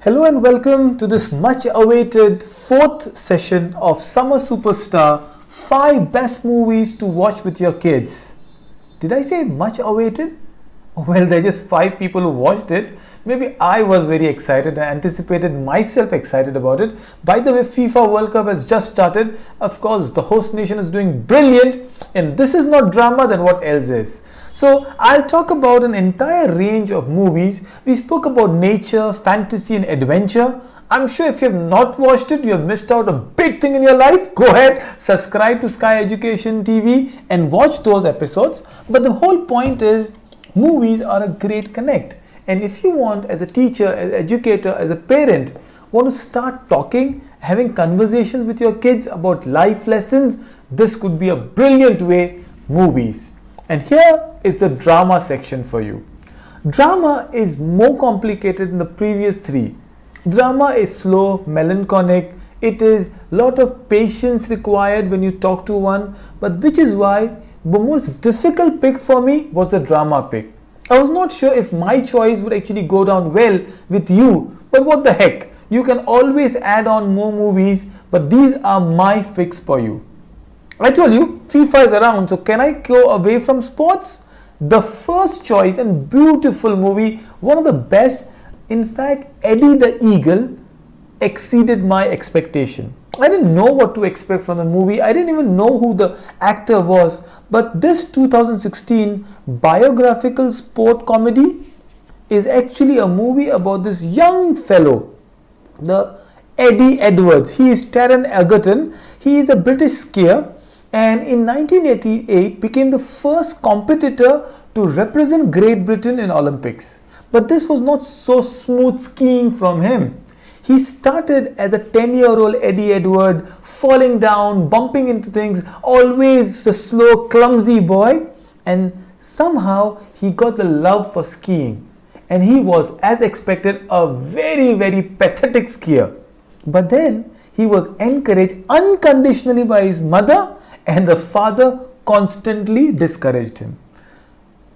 Hello and welcome to this much awaited fourth session of Summer Superstar 5 Best Movies to Watch with Your Kids. Did I say much awaited? Well, there are just 5 people who watched it. Maybe I was very excited and anticipated myself excited about it. By the way, FIFA World Cup has just started. Of course, the host nation is doing brilliant, and this is not drama, then what else is? So I'll talk about an entire range of movies. We spoke about nature, fantasy and adventure. I'm sure if you have not watched it, you have missed out a big thing in your life. Go ahead, subscribe to Sky Education TV and watch those episodes. But the whole point is, movies are a great connect. And if you want, as a teacher, as an educator, as a parent, want to start talking, having conversations with your kids about life lessons, this could be a brilliant way, movies. And here is the drama section for you. Drama is more complicated than the previous 3. Drama is slow, melancholic. It is a lot of patience required when you talk to one, but which is why the most difficult pick for me was the drama pick. I was not sure if my choice would actually go down well with you, but what the heck, you can always add on more movies, but these are my picks for you. I told you, FIFA is around, so can I go away from sports? The first choice and beautiful movie, one of the best. In fact, Eddie the Eagle exceeded my expectation. I didn't know what to expect from the movie. I didn't even know who the actor was. But this 2016 biographical sport comedy is actually a movie about this young fellow, the Eddie Edwards. He is Taron Egerton. He is a British skier, and in 1988 became the first competitor to represent Great Britain in Olympics. But this was not so smooth skiing from him. He started as a 10-year-old Eddie Edward, falling down, bumping into things, always a slow, clumsy boy, and somehow he got the love for skiing. And he was, as expected, a very, very pathetic skier. But then he was encouraged unconditionally by his mother, and the father constantly discouraged him.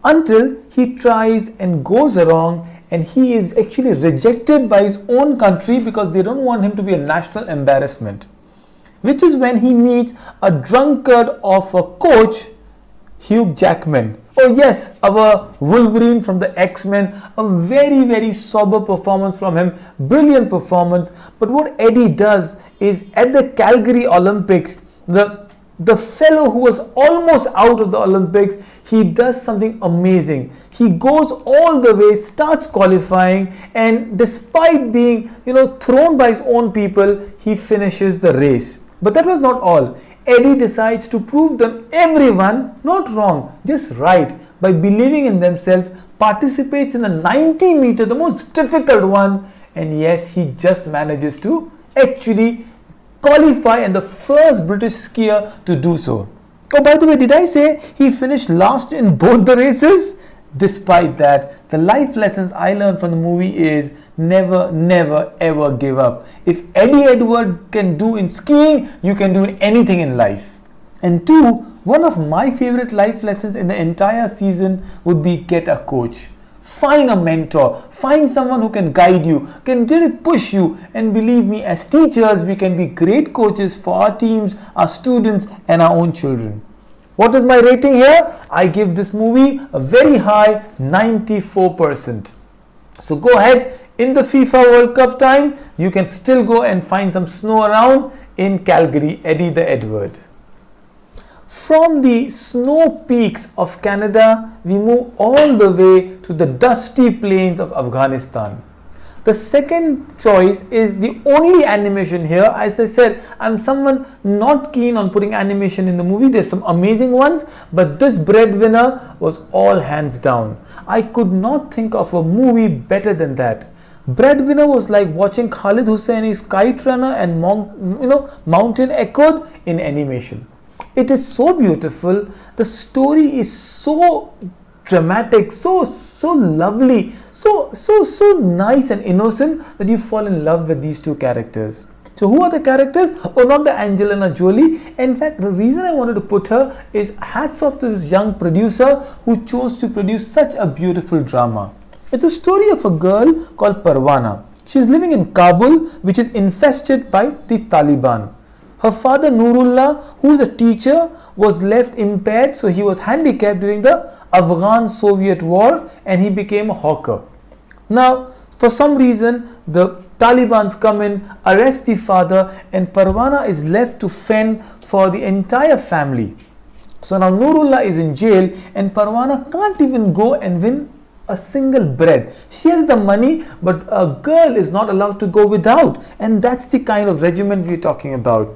Until he tries and goes wrong, and he is actually rejected by his own country because they don't want him to be a national embarrassment. Which is when he meets a drunkard of a coach, Hugh Jackman. Oh yes, our Wolverine from the X-Men. A very, very sober performance from him. Brilliant performance. But what Eddie does is, at the Calgary Olympics, the fellow who was almost out of the Olympics, he does something amazing. He goes all the way, starts qualifying, and despite being, thrown by his own people, he finishes the race. But that was not all. Eddie decides to prove them everyone not wrong, just right, by believing in themselves, participates in a 90-meter, the most difficult one, and yes, he just manages to actually qualify, and the first British skier to do so. Oh, by the way, did I say he finished last in both the races? Despite that, the life lessons I learned from the movie is never, never, ever give up. If Eddie Edward can do in skiing, you can do in anything in life. And 2, one of my favorite life lessons in the entire season would be get a coach. Find a mentor, find someone who can guide you, can really push you, and believe me, as teachers, we can be great coaches for our teams, our students, and our own children. What is my rating here? I give this movie a very high 94%. So go ahead, in the FIFA World Cup time, you can still go and find some snow around in Calgary, Eddie the Edward. From the snow peaks of Canada, we move all the way to the dusty plains of Afghanistan. The second choice is the only animation here. As I said, I'm someone not keen on putting animation in the movie. There's some amazing ones, but this Breadwinner was all hands down. I could not think of a movie better than that. Breadwinner was like watching Khalid Hosseini's Kite Runner and Mountain Echoed in animation. It is so beautiful. The story is so dramatic, so lovely, so nice and innocent that you fall in love with these 2 characters. So who are the characters? Oh, not the Angelina Jolie. In fact, the reason I wanted to put her is hats off to this young producer who chose to produce such a beautiful drama. It's a story of a girl called Parwana. She is living in Kabul, which is infested by the Taliban. Her father Nurullah, who is a teacher, was left impaired, so he was handicapped during the Afghan-Soviet war and he became a hawker. Now, for some reason, the Taliban's come in, arrest the father, and Parwana is left to fend for the entire family. So now Nurullah is in jail and Parwana can't even go and win a single bread. She has the money, but a girl is not allowed to go without, and that's the kind of regiment we're talking about.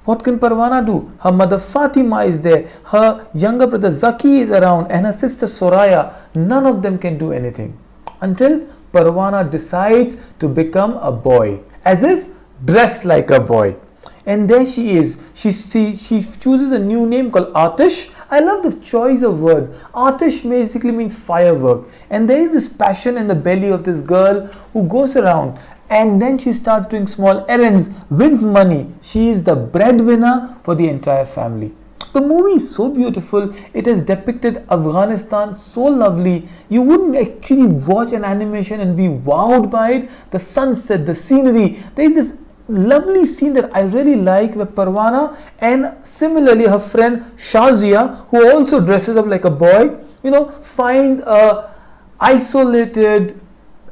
What can Parwana do? Her mother Fatima is there, her younger brother Zaki is around, and her sister Soraya. None of them can do anything until Parwana decides to become a boy, as if dressed like a boy. And there she is. She chooses a new name called Atish. I love the choice of word. Atish basically means firework. And there is this passion in the belly of this girl who goes around. And then she starts doing small errands, wins money. She is the breadwinner for the entire family. The movie is so beautiful. It has depicted Afghanistan so lovely. You wouldn't actually watch an animation and be wowed by it. The sunset, the scenery. There is this lovely scene that I really like where Parwana and similarly her friend Shazia, who also dresses up like a boy, finds a isolated,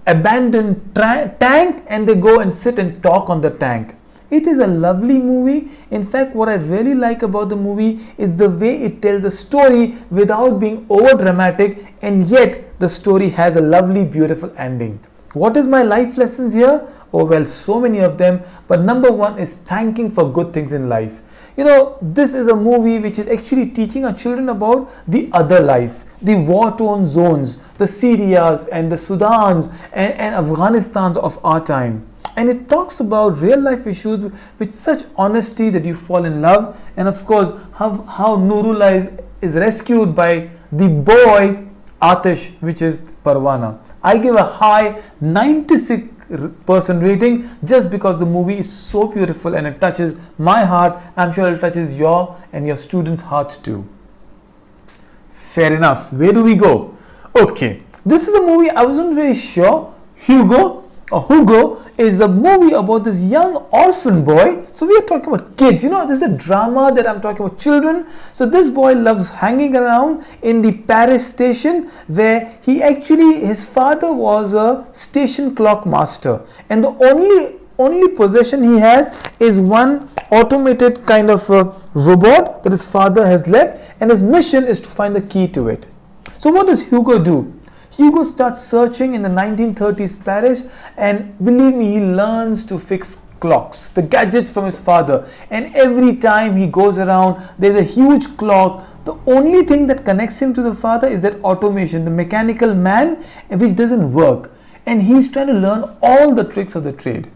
abandoned tank, and they go and sit and talk on the tank. It is a lovely movie. In fact, what I really like about the movie is the way it tells the story without being over dramatic, and yet the story has a lovely, beautiful ending. What is my life lessons here? Oh well, so many of them, but number one is thanking for good things in life. This is a movie which is actually teaching our children about the other life, the war-torn zones, the Syrias and the Sudans and Afghanistans of our time. And it talks about real life issues with such honesty that you fall in love. And of course, how Nurullah is rescued by the boy Atish, which is Parwana. I give a high 96% rating just because the movie is so beautiful and it touches my heart. I'm sure it touches your and your students' hearts too. Fair enough. Where do we go? Okay, this is a movie I wasn't really sure. Hugo is a movie about this young orphan boy. So we are talking about kids. This is a drama that I'm talking about children. So this boy loves hanging around in the Paris station where his father was a station clock master. And the only possession he has is one automated kind of robot that his father has left, and his mission is to find the key to it. So what does Hugo do? Hugo starts searching in the 1930s Paris, and believe me, he learns to fix clocks, the gadgets from his father. And every time he goes around, there's a huge clock. The only thing that connects him to the father is that automation, the mechanical man, which doesn't work. And he's trying to learn all the tricks of the trade.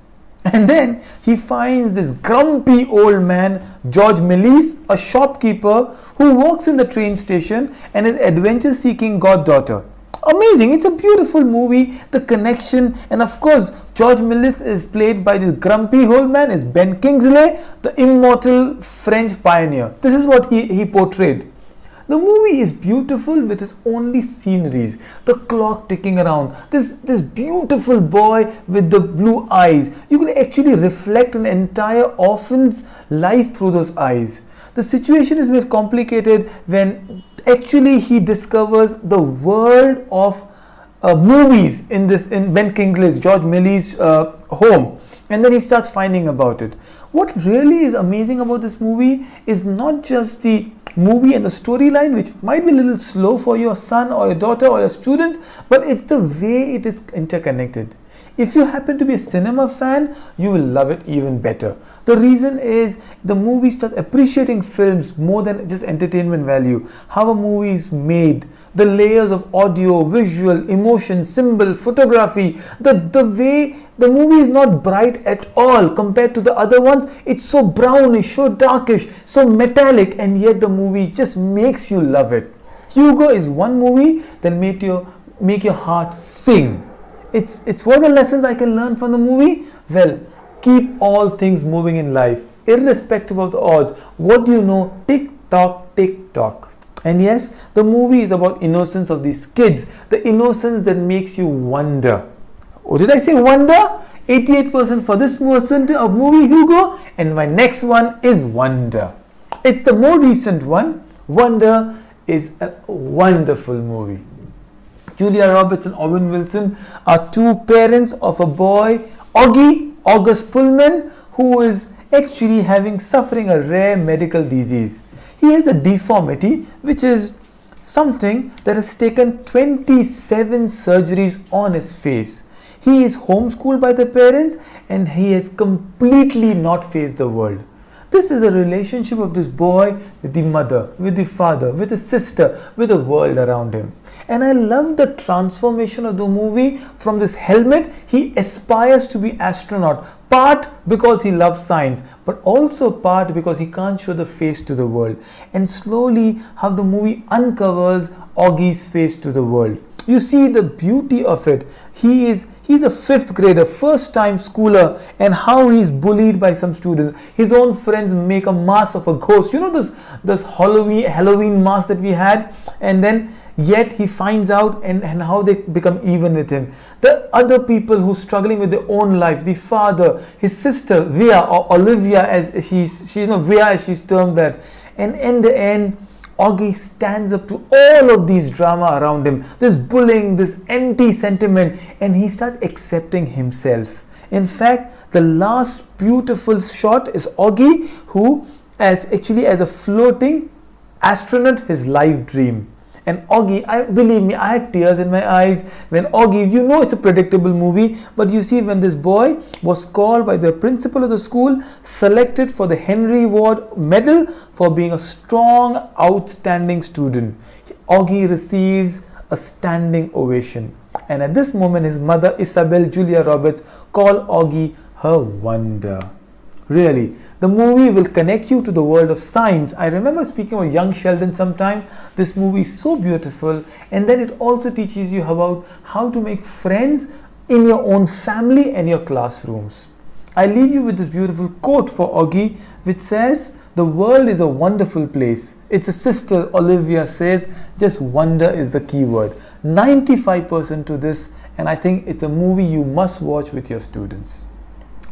And then he finds this grumpy old man, George Melis, a shopkeeper who works in the train station, and his adventure-seeking goddaughter. Amazing. It's a beautiful movie, the connection, and of course George Melis is played by the grumpy old man is Ben Kingsley, the immortal French pioneer. This is what he portrayed. The movie is beautiful with its only sceneries, the clock ticking around, this beautiful boy with the blue eyes. You can actually reflect an entire orphan's life through those eyes. The situation is made complicated when actually he discovers the world of movies in Ben Kingsley's, George Melis' home, and then he starts finding about it. What really is amazing about this movie is not just the movie and the storyline, which might be a little slow for your son or your daughter or your students, but it's the way it is interconnected. If you happen to be a cinema fan, you will love it even better. The reason is the movie starts appreciating films more than just entertainment value. How a movie is made, the layers of audio, visual, emotion, symbol, photography, the way the movie is not bright at all compared to the other ones. It's so brownish, so darkish, so metallic, and yet the movie just makes you love it. Hugo is one movie that make your heart sing. It's what are the lessons I can learn from the movie? Well, keep all things moving in life, irrespective of the odds. What do you know? Tick tock, tick tock. And yes, the movie is about innocence of these kids, the innocence that makes you wonder. Oh, did I say wonder? 88% for this person of movie Hugo, and my next one is Wonder. It's the more recent one. Wonder is a wonderful movie. Julia Roberts and Owen Wilson are two parents of a boy, August Pullman, who is actually suffering a rare medical disease. He has a deformity, which is something that has taken 27 surgeries on his face. He is homeschooled by the parents and he has completely not faced the world. This is a relationship of this boy with the mother, with the father, with his sister, with the world around him. And I love the transformation of the movie. From this helmet, he aspires to be astronaut, part because he loves science, but also part because he can't show the face to the world. And slowly how the movie uncovers Augie's face to the world. You see the beauty of it. He's a fifth grader, first time schooler, and how he's bullied by some students. His own friends make a mask of a ghost. You know this Halloween mask that we had, and then yet he finds out and how they become even with him. The other people who struggling with their own life, the father, his sister Via, or Olivia as she's Via as she's termed that, and in the end Augie stands up to all of these drama around him, this bullying, this anti-sentiment, and he starts accepting himself. In fact, the last beautiful shot is Augie, who as a floating astronaut, his life dream. And Augie, believe me, I had tears in my eyes when Augie, it's a predictable movie, but you see when this boy was called by the principal of the school, selected for the Henry Ward Medal for being a strong, outstanding student. Augie receives a standing ovation. And at this moment, his mother, Isabel Julia Roberts, called Augie her wonder. Really, the movie will connect you to the world of science. I remember speaking with young Sheldon sometime. This movie is so beautiful, and then it also teaches you about how to make friends in your own family and your classrooms. I leave you with this beautiful quote for Augie, which says, "The world is a wonderful place." It's a sister, Olivia, says, just wonder is the key word. 95% to this, and I think it's a movie you must watch with your students.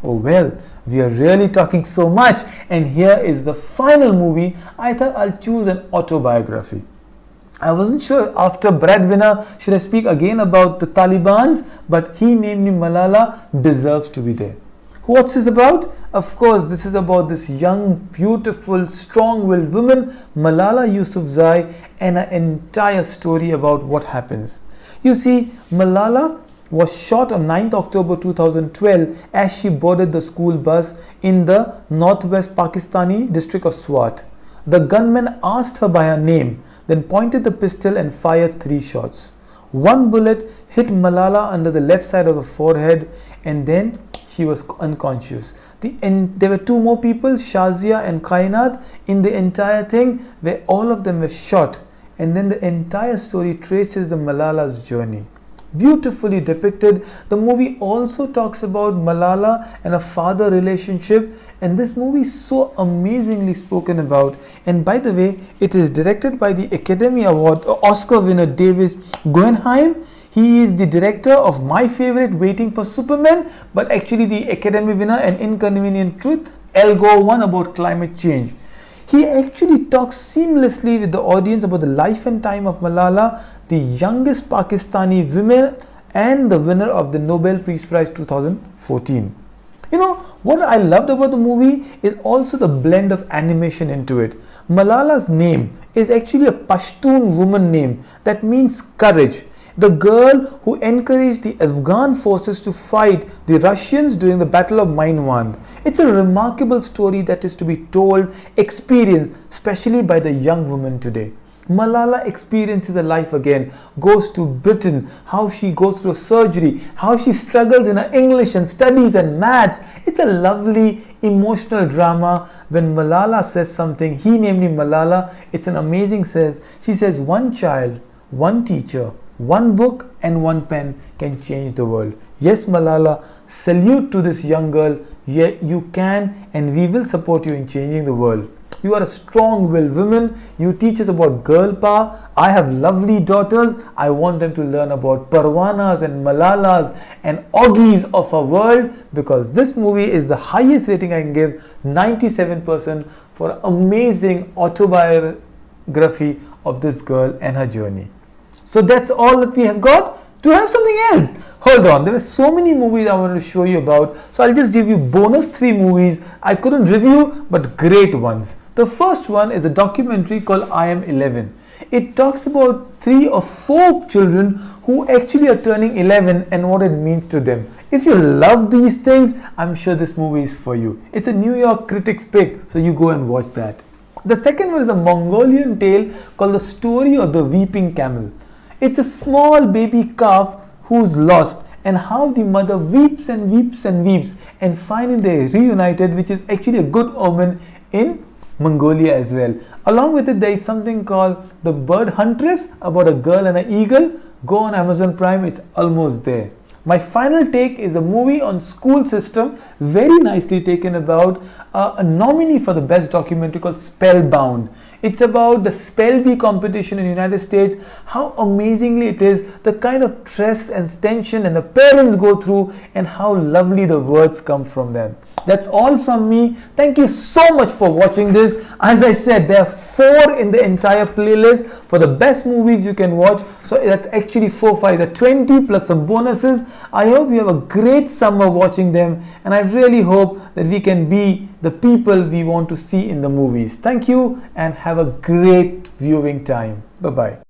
Oh well, we are really talking so much, and here is the final movie. I thought I'll choose an autobiography. I wasn't sure after Breadwinner should I speak again about the Talibans, but he, namely Malala, deserves to be there. What's this about? Of course, this is about this young, beautiful, strong-willed woman, Malala Yousafzai, and an entire story about what happens. You see, Malala was shot on 9th October 2012 as she boarded the school bus in the northwest Pakistani district of Swat. The gunman asked her by her name, then pointed the pistol and fired 3 shots. One bullet hit Malala under the left side of the forehead, and then she was unconscious. There were 2 more people, Shazia and Kainat, in the entire thing, where all of them were shot, and then the entire story traces the Malala's journey. Beautifully depicted. The movie also talks about Malala and a father relationship, and this movie is so amazingly spoken about. And by the way, it is directed by the Academy Award Oscar winner David Guggenheim. He is the director of my favorite Waiting for Superman, but actually the Academy winner and Inconvenient Truth, El Gore one about climate change. He actually talks seamlessly with the audience about the life and time of Malala, the youngest Pakistani woman and the winner of the Nobel Peace Prize 2014. What I loved about the movie is also the blend of animation into it. Malala's name is actually a Pashtun woman name that means courage. The girl who encouraged the Afghan forces to fight the Russians during the Battle of Mainwand. It's a remarkable story that is to be told, experienced, especially by the young women today. Malala experiences a life again, goes to Britain, how she goes through surgery, how she struggles in her English and studies and maths. It's a lovely emotional drama. When Malala says something, he, namely Malala, it's an amazing says. She says, "One child, one teacher, one book and one pen can change the world." Yes, Malala, salute to this young girl. Yeah, you can, and we will support you in changing the world. You are a strong-willed woman. You teach us about girl power. I have lovely daughters. I want them to learn about Parwanas and Malalas and Oggies of our world, because this movie is the highest rating I can give, 97%, for amazing autobiography of this girl and her journey. So that's all that we have got. To have something else, hold on, there were so many movies I wanted to show you about, so I'll just give you bonus 3 movies I couldn't review, but great ones. The first one is a documentary called I Am 11. It talks about 3 or 4 children who actually are turning 11 and what it means to them. If you love these things, I'm sure this movie is for you. It's a New York Critics pick, so you go and watch that. The second one is a Mongolian tale called The Story of the Weeping Camel. It's a small baby calf who's lost, and how the mother weeps and weeps and weeps, and finally they reunited, which is actually a good omen in Mongolia as well. Along with it, there is something called The Bird Huntress, about a girl and an eagle. Go on Amazon Prime, it's almost there. My final take is a movie on school system, very nicely taken, about a nominee for the best documentary called Spellbound. It's about the Spell Bee competition in the United States, how amazingly it is, the kind of stress and tension and the parents go through, and how lovely the words come from them. That's all from me. Thank you so much for watching this. As I said, there are 4 in the entire playlist for the best movies you can watch. So that's actually 4, 5, that's 20 plus some bonuses. I hope you have a great summer watching them, and I really hope that we can be the people we want to see in the movies. Thank you and have a great viewing time. Bye-bye.